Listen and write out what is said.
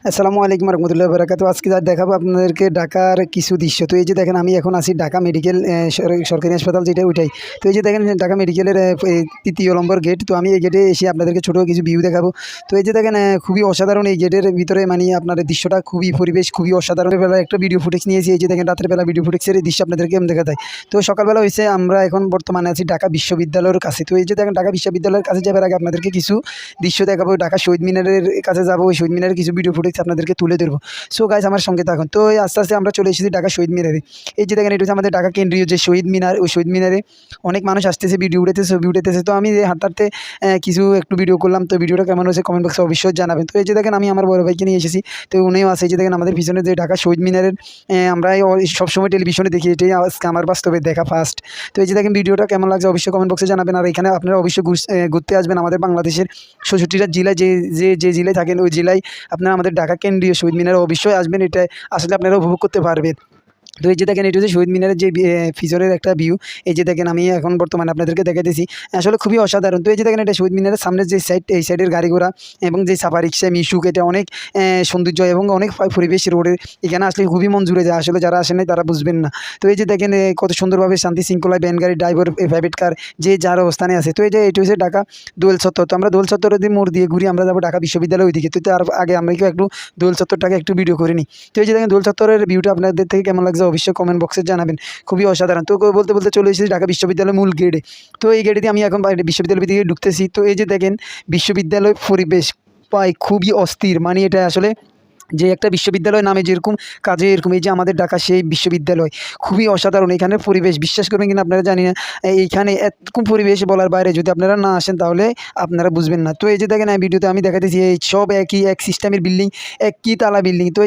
আসসালামু আলাইকুম রহমতুল্লাহি বারাকাতুহু। আজকে যা দেখাবো আপনাদেরকে ঢাকার কিছু দৃশ্য। তো এই যে দেখেন আমি এখন আছি ঢাকা মেডিকেল সরকারি হাসপাতাল যেটা ওইটাই। তো এই যে দেখেন ঢাকা মেডিকেলের এই ৩য় নম্বর গেট। তো আমি এই গেটে এসে আপনাদেরকে ছোটো কিছু ভিউ দেখাবো। তো এই যে দেখেন খুবই অসাধারণ এই গেটের ভিতরে মানে আপনার দৃশ্যটা খুবই পরিবেশ খুবই অসাধারণ। বেলা একটা ভিডিও ফুটেজ নিয়েছি। এই যে দেখেন রাতের বেলা ভিডিও ফুটেজের এই দৃশ্য আপনাদেরকে আমি দেখাতে। তো সকালবেলা হয়েছে আমরা এখন বর্তমানে আছি ঢাকা বিশ্ববিদ্যালয়ের কাছে। তো এই যে দেখেন ঢাকা বিশ্ববিদ্যালয়ের কাছে যাবার আগে আপনাদেরকে কিছু দৃশ্য দেখাবো। ঢাকা শহীদ মিনারের কাছে যাবো, ওই শহীদ মিনারের কিছু ভিডিও ফুটেজ আপনাদেরকে তুলে ধরবো। সো গাইস আমার সঙ্গে থাকুন। তো এই আস্তে আস্তে আমরা চলে এসেছি ঢাকা শহীদ মিনারে। এই যে দেখেন এটা হচ্ছে আমাদের ঢাকা কেন্দ্রীয় যে শহীদ মিনার, ওই শহীদ মিনারে অনেক মানুষ আসতেছে, ভিডিও উঠেতেছে, ছবি উঠেতেছে। তো আমি হাঁটতে হাঁটতে কিছু একটু ভিডিও করলাম। তো ভিডিওটা কেমন হয়েছে কমেন্ট বক্সে অবশ্যই জানাবেন। তো এই যে দেখেন আমি আমার বড় ভাইকে নিয়ে এসেছি। তো উনিও আছে। এই যে দেখেন আমাদের পিছনে যে ঢাকা শহীদ মিনারের আমরা সবসময় টেলিভিশনে দেখি, এটাই আজকে আমার বাস্তবে দেখা ফার্স্ট। তো এই যে দেখেন ভিডিওটা কেমন লাগছে অবশ্যই কমেন্ট বক্সে জানাবেন। আর এখানে আপনারা অবশ্যই ঘুরতে আসবেন আমাদের বাংলাদেশের ৬৬টা জেলায়, যে জেলায় থাকেন ওই জেলায় আপনারা আমাদের ঢাকা কেন্দ্রীয় শহীদ মিনারে অবশ্যই আসবেন। এটা আসলে আপনারা উপভোগ করতে পারবেন। তো এই যে দেখেন এটা হচ্ছে শহীদ মিনারের যে ফিজরের একটা ভিউ। এই যে দেখেন আমি এখন বর্তমানে আপনাদেরকে দেখাইতেছি, আসলে খুবই অসাধারণ। তো এই যে দেখেন এটা শহীদ মিনারের সামনের যে সাইড, এই সাইডের গাড়ি ঘোড়া এবং যে সাফারি রিক্সা মিশুক, এটা অনেক সৌন্দর্য এবং অনেক পরিবেশ রোডের। এখানে আসলে খুবই মন জুড়ে যায়, আসলে যারা আসেন নাই তারা বুঝবেন না। তো এই যে দেখেন কত সুন্দরভাবে শান্তি শৃঙ্খলায় ভ্যান গাড়ি ড্রাইভার প্রাইভেট কার যে যার অবস্থানে আছে। তো এটা হচ্ছে ঢাকা দোয়েল চত্বর। তো আমরা দোয়েল চত্বরের মোড় দিয়ে ঘুরি, আমরা যাবো ঢাকা বিশ্ববিদ্যালয় ওইদিকে। তো তার আগে আমরা একটু দোয়েল চত্বরটাকে একটু ভিডিও করে নিই। তো এই যে দেখেন দোয়েল চত্বরের ভিউটা আপনাদের থেকে কেমন লাগছে অবশ্যই কমেন্ট বক্সে জানাবেন। খুবই অসাধারণ। তো বলতে বলতে চলে এসেছি ঢাকা বিশ্ববিদ্যালয়ের মূল গেটে। তো এই গেটে দিয়ে আমি এখন বাইরে বিশ্ববিদ্যালয় দিকে ঢুকতেছি। তো এই যে দেখেন বিশ্ববিদ্যালয় পরিবেশ পাই খুবই অস্থির, মানে এটা আসলে যে একটা বিশ্ববিদ্যালয় নামে যেরকম কাজে এরকম, এই যে আমাদের ঢাকা সেই বিশ্ববিদ্যালয় খুবই অসাধারণ। এখানের পরিবেশ বিশ্বাস করবেন কিনা আপনারা জানি না, এইখানে এরকম পরিবেশ বলার বাইরে, যদি আপনারা না আসেন তাহলে আপনারা বুঝবেন না। তো এই যে দেখেন ভিডিওতে আমি দেখাতেছি এই সব এক সিস্টেমের বিল্ডিং, একই তালা বিল্ডিং। তো